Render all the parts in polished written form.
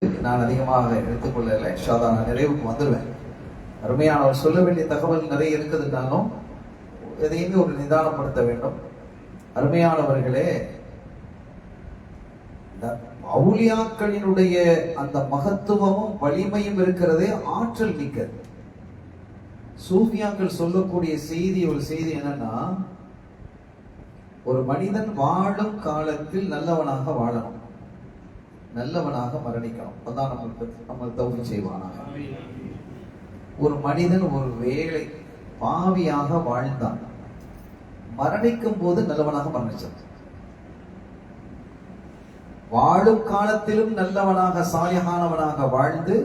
நான் அதிகமாக எடுத்துக்கொள்ளல. இன்ஷால்லா நான் நிறைவுக்கு வந்துடுவேன். அருமையானவர் சொல்ல வேண்டிய தகவல் நிறைய இருக்குதுன்னாலும் எதையுமே ஒரு நிதானப்படுத்த வேண்டும். அருமையானவர்களே, அவுலியாக்களினுடைய அந்த மகத்துவமும் வலிமையும் இருக்கிறதே ஆற்றல் மிக்கது. சூஃபியாக்கள் சொல்லக்கூடிய செய்தி ஒரு செய்தி என்னன்னா, ஒரு மனிதன் வாழும் காலத்தில் நல்லவனாக வாழணும், நல்லவனாக மரணிக்கணும். அதான் நம்ம தௌஃபீக் செய்வானாக. ஒரு மனிதன் ஒரு வேளை பாவியாக வாழ்ந்தான், மரணிக்கும் போது நல்லவனாக மரணிச்சான். வாழும் காலத்திலும் நல்லவனாக சாலிஹானவனாக வாழ்ந்து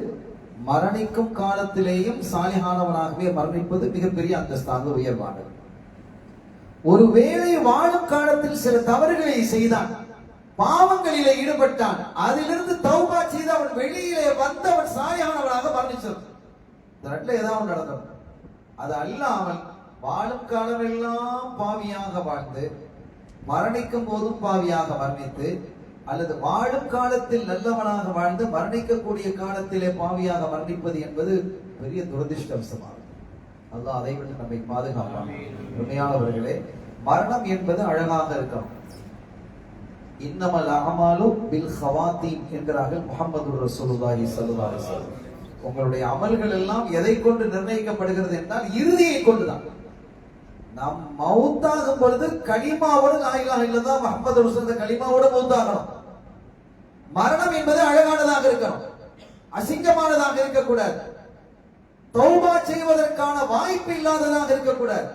மரணிக்கும் காலத்திலேயும் சாலிஹானவனாகவே மரணிப்பது மிகப்பெரிய அந்தஸ்தாக உயர்வானது. ஒருவேளை வாழும் காலத்தில் சில தவறுகளை செய்தான், பாவங்களிலே ஈடுபட்டான், அதிலிருந்து தௌபா செய்து அவன் வெளியிலே வந்து அவன் சாலிஹானவனாக மரணிச்சான். இந்த ரெண்டுல ஏதாவது நடக்கும். அது அல்லாமல் வாழும் காலம் எல்லாம் பாவியாக வாழ்ந்து மரணிக்கும் போதும் பாவியாக மரணித்து, அல்லது வாழும் காலத்தில் நல்லவனாக வாழ்ந்து மரணிக்கக்கூடிய காலத்திலே பாவியாக மரணிப்பது என்பது பெரிய துரதிர்ஷ்டவசமானது. அல்லாஹ் அதை விட்டு நம்மை பாதுகாப்பான். உண்மையானவர்களே, மரணம் என்பது அழகாக இருக்கும். இன்னமல் அஅமாலு பில் ஹவாத்தீம் என்கிறார்கள் முஹம்மது ரசூலுல்லாஹி ஸல்லல்லாஹு அலைஹி வஸல்லம். உங்களுடைய அமல்கள் எல்லாம் எதை கொண்டு நிர்ணயிக்கப்படுகிறது என்றால் இறுதியை கொண்டுதான். நாம் மௌத்தாகும் பொழுது கலிமாவோடு லா இலாஹ இல்லல்லாஹ் முஹம்மது ரசூலுல்லாஹ் கலிமாவோடு மௌத்தாகணும். மரணம் என்பது அழகானதாக இருக்கணும், அசிங்கமானதாக இருக்கக்கூடாது. தௌபா செய்வதற்கான வாய்ப்பு இல்லாததாக இருக்கக்கூடாது,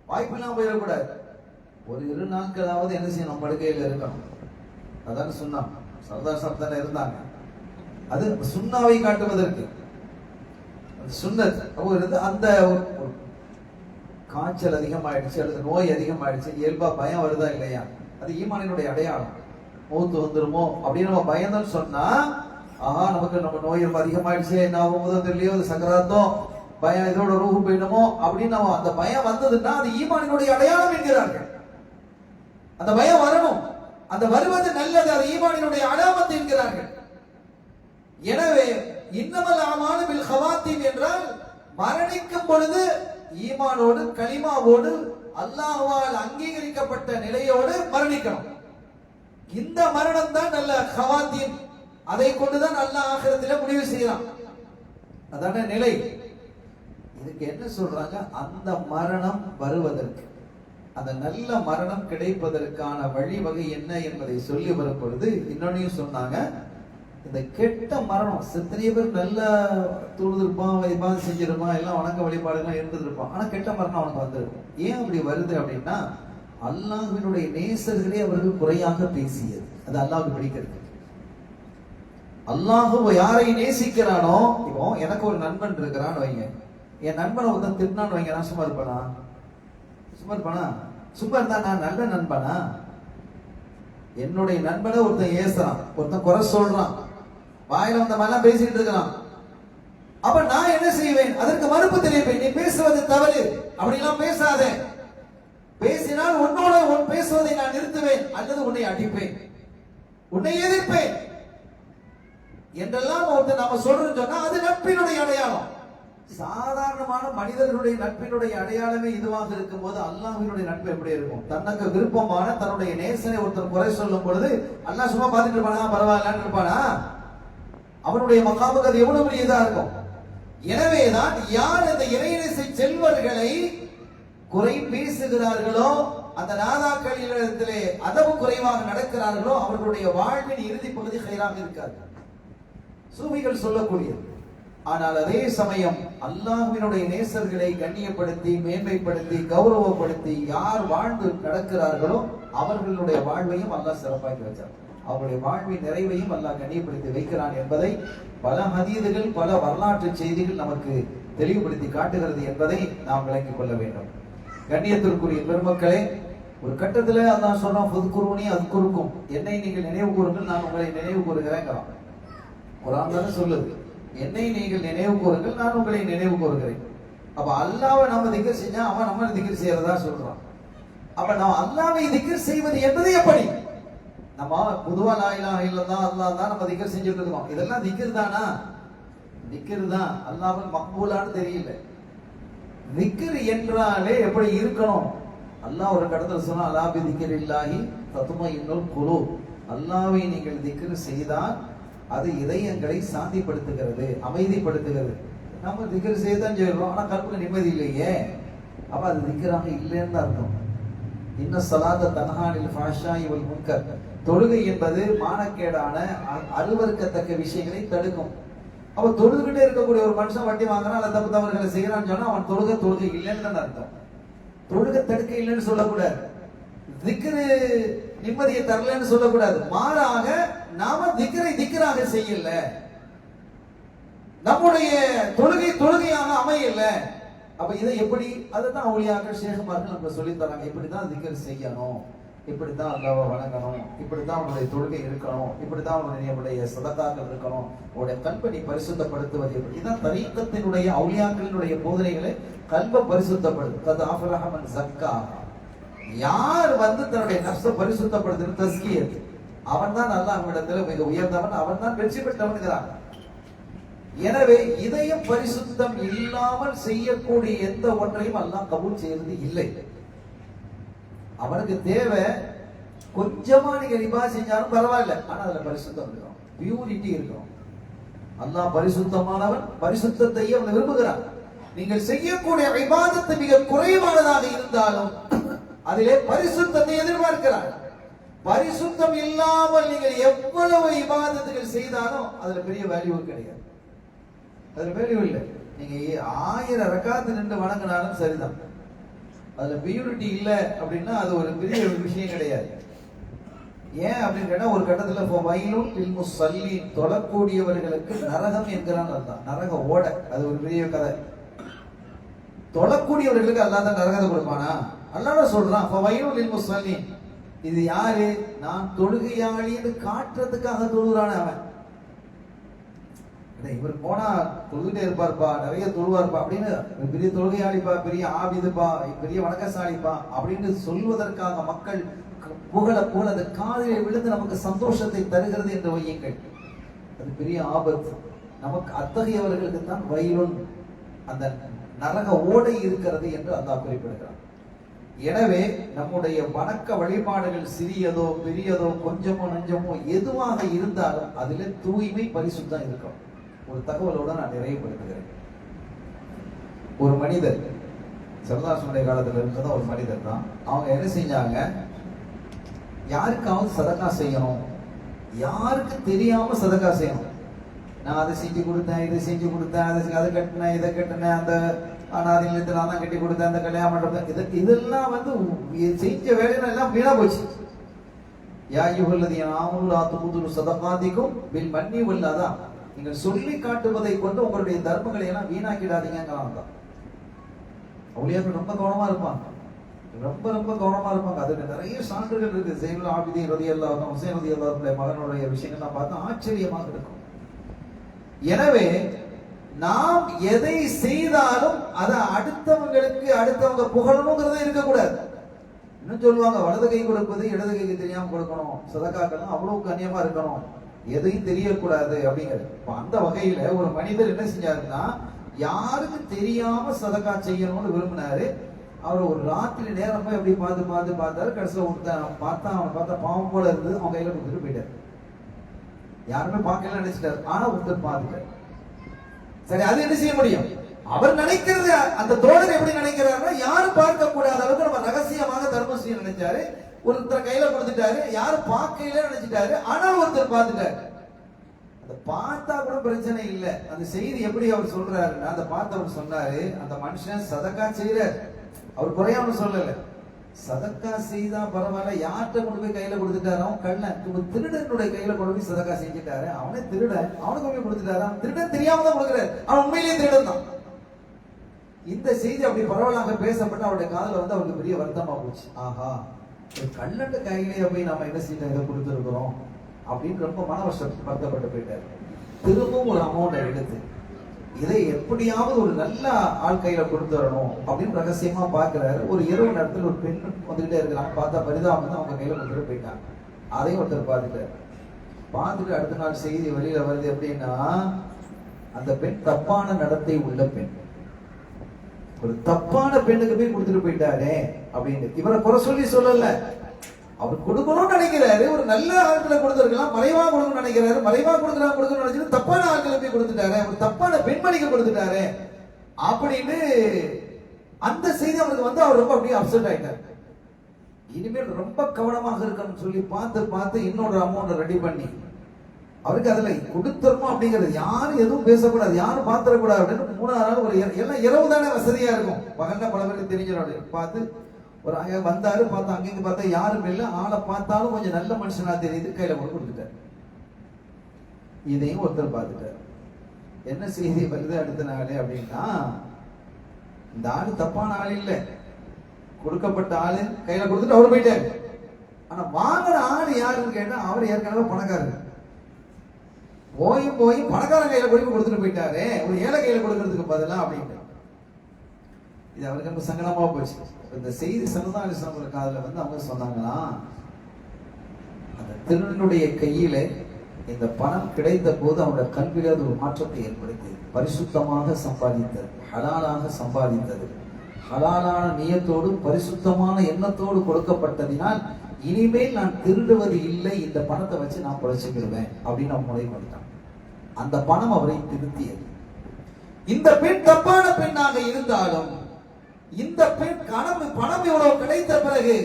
வாய்ப்பு இல்லாம போயிடக்கூடாது. ஒரு 2 நாட்களாவது என்ன செய்யணும், படுக்கையில் இருக்கணும். அதான் சுன்னா. சர்தார் சாப்தான இருந்தாங்க, அது சுன்னாவை காட்டுவதற்கு சுன்னத். அந்த காய்ச்சல் அதிகமாயிடுச்சு அல்லது நோய் அதிகமாயிடுச்சு, இயல்பா பயம் வருதா இல்லையா, அது ஈமானினுடைய அடையாளம். மௌத்து வந்துருமோ அப்படின்னு நம்ம பயந்தோம்னு சொன்னா, ஆஹா நமக்கு நம்ம நோய் ரொம்ப அதிகமாயிடுச்சு, என்ன ஆகும்போதோ தெரியலையோ, அது சக்கராத்தோ பயம், இதோட ரூஹு போயிடுமோ அப்படின்னு நம்ம அந்த பயம் வந்ததுன்னா அது ஈமானினுடைய அடையாளம் என்கிறார்கள். அந்த பயம் வரணும், அந்த வருவது நல்லது, அது ஈமானினுடைய அடையாளத்தை என்கிறார்கள். எனவே இன்னமல் அஅமாலு பில் ஹவாத்தீம் என்றால் மரணிக்கும் பொழுது ஈமானோடு கலிமாவோடு அல்லாஹ்வால் அங்கீகரிக்கப்பட்ட நிலையோடு மரணிக்கணும். இந்த மரணம் தான் நல்ல ஹவாத்தீம். அதை கொண்டுதான் அல்லாஹ் ஆகிரத்திலே முடிவு செய்யலாம். அதான நிலை. இதுக்கு என்ன சொல்றாங்க, அந்த மரணம் வருவதற்கு, அந்த நல்ல மரணம் கிடைப்பதற்கான வழிவகை என்ன என்பதை சொல்லி வரும் பொழுது இன்னொன்னையும் சொன்னாங்க. இந்த கெட்ட மரணம், எத்தனையோ பேர் நல்ல தொழுதுருப்பான், வழிபாடு செஞ்சிருப்பான், எல்லாம் வணக்க வழிபாடுலாம் இருந்திருப்பான், ஆனா கெட்ட மரணம் அவனுக்கு வந்துருக்கும். ஏன் அப்படி வருது அப்படின்னா, அல்லாஹ்வினுடைய நேசர்களே அவர்கள் குறையாக பேசியது. அது அல்லாஹ்வுக்கு பிடிக்கிறது. அல்லாஹ் யாரை நேசிக்கிறானோ, இப்போ எனக்கு ஒரு நண்பன் இருக்கிறான்னு வைங்க, என் நண்பனை ஒருத்தன் திட்டினான்னு வைங்க, நான் சும்மா இருப்பானா? சும்மா இருப்பானா? சும்மா இருந்தா நான் நல்ல நண்பனா? என்னுடைய நண்பனை ஒருத்தன் ஏசுறான், ஒருத்தன் குறை சொல்றான், வாயில வந்த மாதிரிலாம் பேசிட்டு இருக்கிறான், அப்ப நான் என்ன செய்வேன்? அதற்கு மறுப்பு தெரிவிப்பேன். நீ பேசுவது தவறு, அப்படிலாம் பேசாதே. பேசினால் உன்னோட பேசுவதை நான் நிறுத்துவேன், அல்லது உன்னை அடிப்பேன், உன்னை எதிர்ப்பேன் என்றெல்லாம் ஒருத்தர் நாம சொல்றோம்னு சொன்னா அது நட்பினுடைய அடையாளம். சாதாரணமான மனிதர்களுடைய நட்பினுடைய அடையாளமே இதுவாக இருக்கும் போது அல்லாஹ்வினுடைய நட்பு எப்படி இருக்கும்? தனக்கு விருப்பமான தன்னுடைய நேசனை ஒருத்தர் குறை சொல்லும் பொழுது அல்லாஹ் சும்மா பார்த்துட்டு இருப்பானா? பரவாயில்லன்னு இருப்பானா? அவனுடைய மகாமுக்கு அது எவ்வளவு பெரிய இதா இருக்கும். எனவேதான் யார் இந்த இறைநேச செல்வர்களை குறை பேசுகிறார்களோ, அந்த நாதாக்களிடத்திலே அதவு குறைவாக நடக்கிறார்களோ, அவர்களுடைய வாழ்வின் இறுதி பகுதி ஹைராக இருக்காது. சூஃபிகள் சொல்லக்கூடியது. ஆனால் அதே சமயம் அல்லாஹ்வினுடைய நேசர்களை கண்ணியப்படுத்தி மேன்மைப்படுத்தி கௌரவப்படுத்தி யார் வாழ்ந்து நடக்கிறார்களோ அவர்களுடைய வாழ்வையும் அல்லாஹ் சிறப்பாக்கி வச்சார். அவருடைய வாழ்வின் நிறைவையும் அல்லாஹ் கண்ணியப்படுத்தி வைக்கிறான் என்பதை பல ஹதீதுகள், பல வரலாற்று செய்திகள் நமக்கு தெளிவுபடுத்தி காட்டுகிறது என்பதை நாம் விளங்கிக் கொள்ள வேண்டும். கண்ணியத்திற்குரிய பெருமக்களே, ஒரு கட்டத்தில் அல்லாஹ் சொல்றான், ஃபுத்குரூனி அத்குருக்கும், என்னை நீங்கள் நினைவு கூறுங்கள், நான் உங்களை நினைவு கூறுகிறேன். குர்ஆன் தான சொல்லுது, என்னை நீங்கள் நினைவு கூறுங்கள், நான் உங்களை நினைவு கூறுகிறேன். அப்ப அல்லாஹ்வை நாம திக்ர் செஞ்சா அவன் நம்ம திக்ர் செய்யறதா சொல்றான். அப்ப நாம் அல்லாஹ்வை திக்ர் செய்வது என்பது எப்படி? நம்ம பொதுவா லா இலாஹ இல்லல்லாஹ் அல்லாஹ் தான் நம்ம திக்ர் செஞ்சுட்டு இருக்கோம். இதெல்லாம் திக்ர் தானா? திக்ர் தான். அல்லாஹ்வுக்கு மக்பூலான்னு தெரியல. திக்ர் என்றாலே எப்படி இருக்கணும்? அல்லாஹ் ஒரு கடத்துல சொன்னா அலா பி திக்ரில்லாஹி தத்மஇன்னுல் குலூப். அல்லாஹ்வை நீங்கள் திக்ர் செய்தால் அது இதயங்களை சாந்திப்படுத்துகிறது, அமைதிப்படுத்துகிறது. நம்ம திக்ர் செய்யத்தான் செய்யறோம், ஆனா கல்புல நிம்மதி இல்லையே. அப்ப அது திக்ராக இல்லைன்னு அர்த்தம். இன்ன ஸலாத்த தன்ஹா அனில் ஃபாஹ்ஷாஇ வல் முன்கர். தொழுகை என்பது மானக்கேடான அருவருக்கத்தக்க விஷயங்களை தடுக்கும். அப்ப தொழுதுகிட்டே இருக்கக்கூடிய ஒரு மனுஷன் வட்டி வாங்குறான் அல்ல தப்பு தவறுகளை செய்யறான்னு சொன்னா அவன் தொழுகை இல்லைன்னு தான் அர்த்தம். தொழுகை தடுக்க இல்லைன்னு சொல்லக்கூடாது. திக்ரு நிம்மதியை தரலன்னு சொல்லக்கூடாது. மாறாக நாம திக்ராக செய்யல, நம்முடைய தொழுகையாக அமையல. அப்ப இதை எப்படி, அதுதான் அவுலியாக்கள் ஷேகுமார்கள் நமக்கு சொல்லி தராங்க. இப்படிதான் திக்ர் செய்யணும், இப்படித்தான் அல்லாஹ்வை வணங்கணும், இப்படித்தான் அவனுடைய தொழுகை இருக்கணும், இப்படித்தான் அவனுடைய சதகாக்கள் இருக்கணும், அவனுடைய கல்பை பரிசுத்தப்படுத்துவது எப்படி. இதுதான் தரீக்கத்தினுடைய அவுலியாக்களினுடைய போதனைகளை கல்பை பரிசுத்தப்படுது. கத் அஃலஹ மன் ஸக்கா. யார் தன்னுடைய நஃப்ஸை பரிசுத்தப்படுத்துற தஸ்கியத், அவன் தான் அல்லாஹ்விடத்தில் மிக உயர்ந்தவன், அவன் தான் வெற்றி பெற்றவன்கிறான். எனவே இதயம் பரிசுத்தம் இல்லாமல் செய்யக்கூடிய எந்த ஒன்றையும் அல்லாஹ் கபூல் செய்யறது இல்லை. அவனுக்கு தேவை கொஞ்சமா நீங்க ரிபா செஞ்சாலும் பரவாயில்ல, ஆனா அதுல பரிசுத்தம் இருக்கணும், பியூரிட்டி இருக்கணும். அல்லாஹ் பரிசுத்தமானவன், பரிசுத்தத்தையே அவன் விரும்புகிறான். நீங்கள் செய்யக்கூடிய இபாதத்து மிக குறைவானதாக இருந்தாலும் அதிலே பரிசுத்தத்தை எதிர்பார்க்கிறான். பரிசுத்தம் இல்லாமல் நீங்கள் எவ்வளவு இபாதத்துகள் செய்தாலும் அதுல பெரிய வேல்யூ கிடையாது, அதுல வேல்யூ இல்லை. நீங்க 1000 ரக்காத்து நின்று வணங்கினாலும் சரிதான், அதுல பியூரிட்டி இல்ல அப்படின்னா அது ஒரு பெரிய விஷயம் கிடையாது. ஏன் அப்படின்னு கேட்டா ஒரு கட்டத்துல வயலும் முஸல்லீன், தொழக்கூடியவர்களுக்கு நரகம் என்கிறான் அல்லாஹ். நரக ஓட, அது ஒரு பெரிய கதை. தொழக்கூடியவர்களுக்கு அல்லாஹ் தான் நரகத்தை கொடுப்பானா? அல்லாஹ் சொல்றான் வயலும் முஸல்லீன். இது யாரு? நான் தொழுகையாளின்னு காட்டுறதுக்காக தொழுகிறான அவன். இவர் போனா தொழுகிட்டே இருப்பார்ப்பா, நிறைய தொழுவார்ப்பா அப்படின்னு, பெரிய தொழுகையாளிப்பா, பெரிய ஆபிதுப்பா, பெரிய வணக்கசாலிப்பா அப்படின்னு சொல்வதற்காக மக்கள் புகழ அது காதிலே விழுந்து நமக்கு சந்தோஷத்தை தருகிறது என்று வையுங்கள். அது பெரிய ஆபத்து. நமக்கு அத்தகையவர்களுக்கு தான் வயலுன், அந்த நரக ஓடை இருக்கிறது என்று அல்லாஹ் குறிப்பிடுகிறார். எனவே நம்முடைய வணக்க வழிபாடுகள் சிறியதோ பெரியதோ கொஞ்சமோ நஞ்சமோ எதுவாக இருந்தாலும் அதிலே தூய்மை பரிசுத்தம் இருக்கும். ஒரு தகவலோட நான் நிறைவுபடுத்துகிறேன். ஒரு மனிதர் சரதாசனுடைய காலத்துல இருந்ததா ஒரு மனிதர் தான். அவங்க என்ன செஞ்சாங்க, யாருக்காவது சதக்கா செய்யணும், யாருக்கு தெரியாம சதக்கா செய்யணும். நான் அதை செஞ்சு கொடுத்தேன், இதை செஞ்சு கொடுத்தேன், அதை கட்டினேன், இதை கட்டினேன், அந்த அனாதைகளுக்கு நான் தான் கட்டி கொடுத்தேன், அந்த கல்யாணம் பண்றது, இதெல்லாம் செஞ்ச வேலைகள் எல்லாம் வீணா போச்சு. யா அய்யுஹல்லதீன ஆமனூ லா துபுது ஸதகாத்திக்கும் பில் மன்னி வல் அதா. நீங்கள் சொல்லி காட்டுவதை கொண்டு உங்களுடைய தர்மங்களை எல்லாம் வீணாக்கிடாதீங்கிறான் தான். அவுலியாக்கள் ரொம்ப கவனமா இருப்பாங்க, ரொம்ப ரொம்ப கவனமா இருப்பாங்க. அதுக்கு நிறைய சான்றுகள் இருக்கு. ஸைனுல் ஆபிதீன் ரலியல்லாஹு அன்ஹு, ஹுசைன் ரலியல்லாஹு அன்ஹு மகனுடைய விஷயங்கள்லாம் பார்த்தா ஆச்சரியமாக இருக்கும். எனவே நாம் எதை செய்தாலும் அதை அடுத்தவங்க புகழணுங்கிறதே இருக்கக்கூடாது. இன்னும் சொல்லுவாங்க, வலது கை கொடுப்பது இடது கைக்கு தெரியாம கொடுக்கணும், சதகாக்கெல்லாம் அவ்வளவு கண்ணியமா இருக்கணும், எதையும் தெரியக்கூடாது அப்படிங்கிறது. அந்த வகையில ஒரு மனிதர் என்ன செஞ்சாருன்னா, யாருக்கு தெரியாம சதகா செய்யணும்னு விரும்பினாரு. அவர் ஒரு ராத்திரி நேரம் போய் அப்படி பார்த்தாரு. கடைசியில் அவனை பார்த்தா பாவம் போல இருந்தது, அவங்க கையில கொடுத்துட்டு போயிட்டாரு. யாருமே பார்க்கல நினைச்சிட்டாரு, ஆனா ஒருத்தர் பார்த்துட்டாரு. சரி, அது என்ன செய்ய முடியும்? அவர் நினைக்கிறது, அந்த தோழர் எப்படி நினைக்கிறாருன்னா, யாரும் பார்க்க கூடாத அளவுக்கு நம்ம ரகசியமாக தர்மம் செய்ய நினைச்சாரு. ஒருத்தர் கையில கொடுத்துட்டாரு, யாரும் பார்க்கல நினைச்சிட்டாரு, ஆனா ஒருத்தர் பார்த்துட்டாரு. அதை பார்த்தா கூட பிரச்சனை இல்லை. அந்த செய்தி எப்படி அவர் சொல்றாருன்னா, அந்த பார்த்தவர் சொன்னாரு, அந்த மனுஷன் சதக்கா செய்யறாரு, அவர் குறையாம சொல்லல, சதக்கா செய்தா பரவாயில்ல, யார்கிட்ட கொண்டு போய் கையில கொடுத்துட்டாரு, அவன் கள்ளன், திருடனுடைய கையில கொண்டு போய் சதக்கா செஞ்சுட்டாரு, அவனே திருடன், அவனுக்கு போய் கொடுத்துட்டாரு, அவன் திருடன் தெரியாம தான் கொடுக்குறாரு, அவன் உண்மையிலேயே திருடன் தான். இந்த செய்தி அப்படி பரவலாக பேசப்பட்டு அவருடைய காதல அவருக்கு பெரிய வருத்தமா போச்சு. ஆஹா, கண்ணட்டு கையிலேயே போய் நம்ம என்ன செய்ய இதை கொடுத்துருக்கிறோம் அப்படின்னு ரொம்ப மன வருத்தப்பட்டு போயிட்டாரு. திரும்பவும் ஒரு அமௌண்ட்டை எடுத்து இதை எப்படியாவது ஒரு நல்ல ஆள் கையில கொடுத்து வரணும் அப்படின்னு ரகசியமா பாக்குறாரு. ஒரு இரவு நேரத்தில் ஒரு பெண் வந்துகிட்டே இருக்கிறாங்க, பார்த்தா பரிதாபம் தான் அவங்க கையில கொடுத்துட்டு போயிட்டாங்க. அதையும் ஒருத்தர் பார்த்துட்டு அடுத்த நாள் செய்தி வெளியில வருது எப்படின்னா, அந்த பெண் தப்பான நடத்தை உள்ள பெண், ஒரு தப்பான பெண்ணுக்கு போய் கொடுத்துட்டு போயிட்டாரே அப்படின்னு. இவரை குறை சொல்லல, அவர் கொடுக்கணும்னு நினைக்கிறாரு, ஒரு நல்ல ஆட்களை கொடுத்துருக்கலாம், மறைவா கொடுக்கணும்னு நினைக்கிறாரு, மறைவா கொடுக்கணும்னு நினைச்சிட்டு தப்பான ஆட்களை போய் கொடுத்துட்டாரு, ஒரு தப்பான பெண்மணிக்கு கொடுத்துட்டாரு அப்படின்னு அந்த செய்தி அவருக்கு வந்து அவர் ரொம்ப அப்படியே அப்செட் ஆயிட்டார். இனிமேல் ரொம்ப கவனமாக இருக்கணும்னு சொல்லி பார்த்து இன்னொரு அமௌண்ட் ரெடி பண்ணி அவருக்கு அதுல கொடுத்துருமோ அப்படிங்கிறது, யாரும் எதுவும் பேசக்கூடாது, யாரும் பாத்திரக்கூடாது அப்படின்னு 3ஆவது நாள் ஒரு எல்லாம் இரவு தானே வசதியா இருக்கும், பகல்ல பல பேருக்கு தெரிஞ்சிடும் பார்த்து ஒரு அங்க வந்தாரு, பார்த்தா அங்கிருந்து பார்த்தா யாரும் இல்லை, ஆளை பார்த்தாலும் கொஞ்சம் நல்ல மனுஷனா தெரியுது, கையில கொண்டு கொடுத்துட்டார். இதையும் ஒருத்தர் பார்த்துட்டார். என்ன செய்தி வருது அடுத்த நாள் அப்படின்னா, இந்த ஆளு தப்பான ஆள் இல்லை, கொடுக்கப்பட்ட ஆளு கையில கொடுத்துட்டு அவரு போயிட்டாரு. ஆனா வாங்கின ஆளு யாருன்னு கேட்டா அவர் ஏற்கனவே பணக்காரர், போய் பணக்காரன் கையில கொடுத்துட்டு போயிட்டாரு, ஒரு ஏழை கையில கொடுக்கறதுக்கு பதிலா அப்படின்ட்டு. இது அவருக்கு ரொம்ப சங்கடமா போச்சு. இந்த செய்தி சமுதாய காதுல வந்து அவங்க சொன்னாங்கன்னா, அந்த திருடனுடைய கையில இந்த பணம் கிடைத்த போது அவருடைய கல்வியில ஒரு மாற்றத்தை ஏற்படுத்தியது. பரிசுத்தமாக சம்பாதித்தது, ஹலாலாக சம்பாதித்தது, ஹலாலான நியத்தோடு பரிசுத்தமான எண்ணத்தோடு கொடுக்கப்பட்டதினால் இனிமேல் நான் திருடுவது இல்லை, இந்த பணத்தை வச்சு நான் பிழைச்சுக்கிடுவேன் அப்படின்னு அவன் முடிவு பண்ணிட்டான். அந்த பணம் அவரை திருத்தியது. இந்த பெண் தப்பான பெண்ணாக இருந்தாலும் இந்த பெண் பணம் இவ்வளவு கிடைத்த பிறகு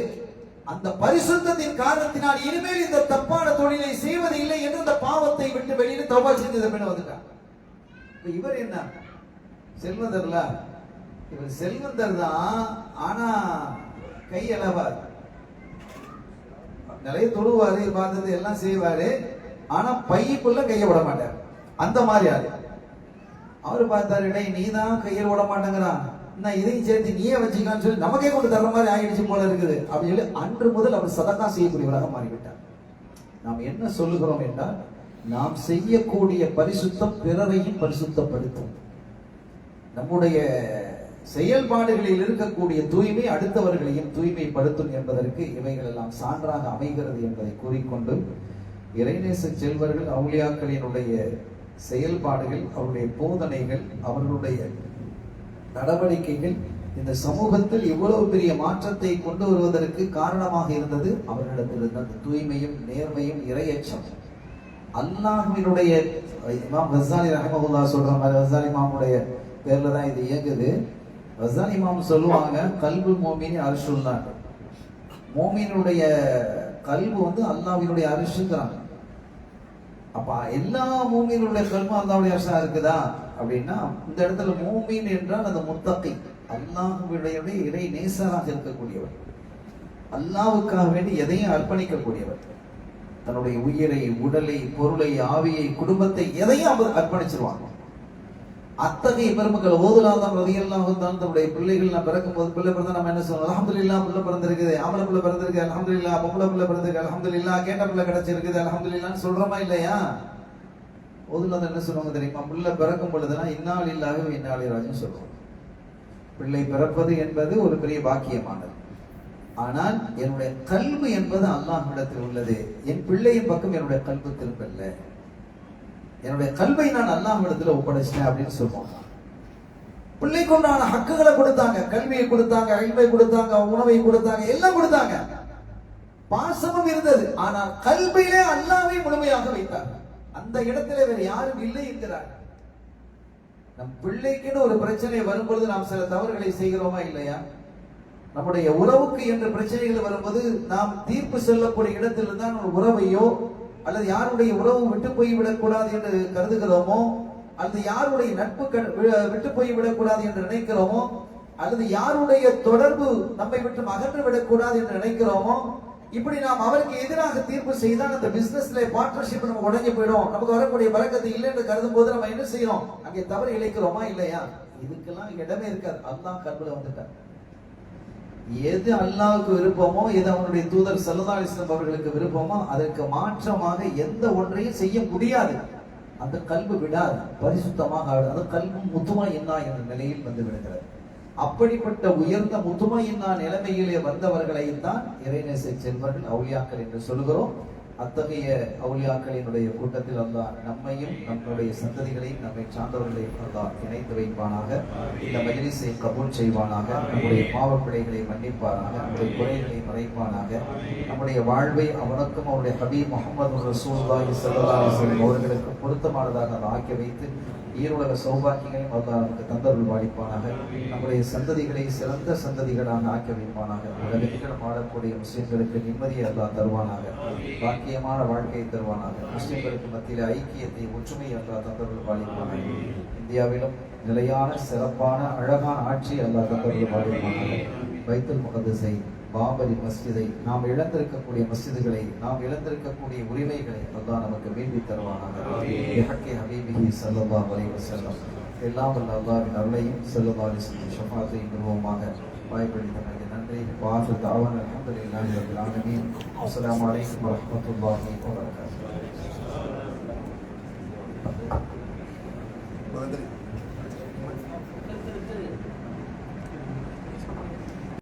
அந்த பரிசுத்தத்தின் காரணத்தினால் இனிமேல் இந்த தப்பான தொழிலை செய்வது இல்லை என்று அந்த பாவத்தை விட்டு வெளியே தௌபா செய்து இந்த பெண் வந்துட்டான். இவர் என்ன செல்வந்தர்ல, இவர் செல்வந்தர் தான், ஆனா கையளவார், நிறைய தொழுவாரு, பார்த்தது எல்லாம் செய்வாரு, ஆனா பைக்குள்ள கைய விட மாட்டார். அந்த மாதிரி ஆளு. அவரு பார்த்தாரு, நீ தான் கையில் விட மாட்டேங்கிறான், நான் இதையும் சேர்த்து நீயே வச்சுக்கான்னு சொல்லி நமக்கே கொண்டு தர்ற மாதிரி ஆயிடுச்சு போல இருக்குது அப்படின்னு சொல்லி அன்று முதல் அவர் சதகா செய்யக்கூடியவராக மாறிவிட்டார். நாம் என்ன சொல்லுகிறோம் என்றால், நாம் செய்யக்கூடிய பரிசுத்தம் பிறரையும் பரிசுத்தப்படுத்தும். நம்முடைய செயல்பாடுகளில் இருக்கக்கூடிய தூய்மை அடுத்தவர்களையும் தூய்மைப்படுத்தும் என்பதற்கு இவைகள் எல்லாம் சான்றாக அமைகிறது என்பதை கூறிக்கொண்டு, இறைநேச செல்வர்கள் அவுலியாக்களினுடைய செயல்பாடுகள், அவருடைய போதனைகள், அவர்களுடைய நடவடிக்கைகள் இந்த சமூகத்தில் இவ்வளவு பெரிய மாற்றத்தை கொண்டு வருவதற்கு காரணமாக இருந்தது அவர்களிடத்தில் இருந்த தூய்மையும் நேர்மையும் இறையச்சம். அல்லாஹ்வினுடைய இமாம் கஸ்ஸாலி ரஹ்மத்துல்லாஹ் சொல்ற மாதிரி, கஸ்ஸாலி இமாமுடைய பேர்ல தான் இது இயங்குது. கஸ்ஸாலி இமாம் சொல்லுவாங்க, கல்பு மோமினி அர்ஷுல்லாஹ், மோமினுடைய கல்பு வந்து அல்லாஹ்வினுடைய அரிசுங்கிறாங்க. அப்ப எல்லா மூமினுடைய கல்பும் அல்லாஹ்வுடைய அரிசா இருக்குதா அப்படின்னா, இந்த இடத்துல மூமின் என்றால் அந்த முத்தகி, அல்லாஹ்வுடைய இறை நேசராக இருக்கக்கூடியவர், அல்லாஹ்வுக்காக வேண்டி எதையும் அர்ப்பணிக்கக்கூடியவர், தன்னுடைய உயிரை, உடலை, பொருளை, ஆவியை, குடும்பத்தை எதையும் அவர் அர்ப்பணிச்சிருவாங்க. அத்தகைய பெருமக்கள் ஓதுலாதான் ரலியல்லாஹு தஆலா தன்னுடைய பிள்ளைகள் நான் பிறக்கும் போது, பிள்ளை பிறந்தா நம்ம என்ன சொல்றோம், அல்ஹம்துலில்லாஹ் பிள்ளை பிறந்திருக்குது, ஆம்பளை பிள்ளை பிறந்திருக்கு அல்ஹம்துலில்லாஹ், பொம்பளை பிள்ளை பிறந்திருக்கு அல்ஹம்துலில்லாஹ், கேட்ட பிள்ளை கிடைச்சிருக்குது அல்ஹம்துலில்லாஹ்னு சொல்றோமா இல்லையா? ஓதுலாதான் என்ன சொல்லுவாங்க தெரியுமா, பிள்ளை பிறக்கும் பொழுதுனா இன்னா லில்லாஹி வ இன்னா இலைஹி ராஜிஊன் சொல்றோம். பிள்ளை பிறப்பது என்பது ஒரு பெரிய பாக்கியமானது. ஆனால் என்னுடைய கல்பு என்பது அல்லாஹ்விடத்தில் உள்ளது, என் பிள்ளையின் பக்கம் என்னுடைய கல்பு திரும்பல்ல, என்னுடைய கல்வை நான் அல்லாஹ்விடத்துல ஒப்படைச்சிட்டேன் அப்படின்னு சொல்லுவாங்க. பிள்ளைக்கு உண்டான ஹக்குகளை கொடுத்தாங்க, கல்வியை கொடுத்தாங்க, இல்மை கொடுத்தாங்க, உணவை கொடுத்தாங்க, எல்லாம் கொடுத்தாங்க, பாசமும் இருந்தது. ஆனால் கல்வியிலே அல்லாஹ்வை முழுமையாக வைத்தார். அந்த இடத்துல வேற யாரும் இல்லை என்கிறார். நம் பிள்ளைக்குன்னு ஒரு பிரச்சனை வரும்பொழுது நாம் சில தவறுகளை செய்கிறோமா இல்லையா? நம்முடைய உறவுக்கு என்ற பிரச்சனைகள் வரும்போது நாம் தீர்ப்பு சொல்லக்கூடிய இடத்தில் தான் ஒரு உறவையோ அல்லது யாருடைய உறவு விட்டு போய்விடக் கூடாது என்று கருதுகிறோமோ, அல்லது யாருடைய நட்பு விட்டு போய்விடக் கூடாது என்று நினைக்கிறோமோ, அல்லது யாருடைய தொடர்பு நம்மை விட்டு அகன்று விடக்கூடாது என்று நினைக்கிறோமோ, இப்படி நாம் அவருக்கு எதிராக தீர்ப்பு செய்தால் அந்த பிசினஸ்ல பார்ட்னர்ஷிப் நம்ம உடஞ்சு போயிடும், நமக்கு வரக்கூடிய பரக்கத்து இல்லை என்று கருதும் போது நம்ம என்ன செய்யறோம், அங்கே தவறு இழைக்கிறோமா இல்லையா? இதுக்கெல்லாம் இடமே இருக்காது. அல்லாஹ் கல்புல வந்துட்டார். எது அல்லாஹ்வுக்கு விருப்பமோ, எது அவனுடைய தூதர் ஸல்லல்லாஹு அலைஹி வஸல்லம் அவர்களுக்கு விருப்பமோ அதற்கு மாற்றமாக எந்த ஒன்றையும் செய்ய முடியாது. அந்த கல்பு விடாது, பரிசுத்தமாக அந்த கல்பு முத்துமையின்னா என்ற நிலையில் வந்து விடுகிறது. அப்படிப்பட்ட உயர்ந்த முத்துமையின்னா நிலைமையிலே வந்தவர்களை தான் இறைநேச செல்வர்கள் அவுலியாக்கள் என்று சொல்கிறோம். அத்தகைய அவுலியாக்களினுடைய கூட்டத்தில் அல்லாஹ் நம்மையும் நம்முடைய சந்ததிகளையும் நம்மை சார்ந்தவர்களையும் அல்லாஹ் இணைத்து வைப்பானாக. இந்த மஜ்லிஸை கபூல் செய்வானாக. நம்முடைய பாவப்பிழைகளை மன்னிப்பானாக. நம்முடைய குறைகளை மறைப்பானாக. நம்முடைய வாழ்வை அவனுக்கும் அவருடைய ஹபீப் முஹம்மது ரசூலுல்லாஹி ஸல்லல்லாஹு அலைஹி வஸல்லம் அவர்களுக்கு பொருத்தமானதாக அதை ஆக்கி வைத்து ஈருலக சௌபாக்கியங்களையும் அல்லாஹ் நமக்கு தந்தருள் வாழிப்பானாக. நம்முடைய சந்ததிகளை சிறந்த சந்ததிகளாக ஆக்கி வைப்பானாக. உலகெங்கிலும் வாழக்கூடிய முஸ்லிம்களுக்கு நிம்மதியை அல்லாஹ் தருவானாக. பாக்கியமான வாழ்க்கையை தருவானாக. முஸ்லிம்களுக்கு மத்தியில் ஐக்கியத்தை ஒற்றுமையை அல்லாஹ் தந்தருள் வாழிப்பானாக. இந்தியாவிலும் நிலையான சிறப்பான அழகான ஆட்சி அல்லாஹ் தந்தருள் வாழிப்பானாக. பைத்துல் முகத்தஸை, பாபரி மஸ்ஜிதை, நாம் இழந்திருக்கக்கூடிய மஸ்ஜிதுகளை, நாம் இழந்திருக்கக்கூடிய உரிமைகளை அல்லாஹ் நமக்கு மீட்டி தருவானாக. ஹக்கி ஹபீபிஹி ஸல்லல்லாஹு அலைஹி வஸல்லம். எல்லாம் வல்ல அல்லாஹ்வின் அருளையும் ஸல்லல்லாஹு அலைஹி வஸல்லம் ஷஃபாஅத்தையும் பெறுவோமாக. வாய்ப்பளித்தமைக்கு நன்றி. வாஹிரு தஅவானா அல்ஹம்துலில்லாஹி ரப்பில் ஆலமீன். அஸ்ஸலாமு அலைக்கும் வரஹ்மத்துல்லாஹி வபரகாத்துஹு.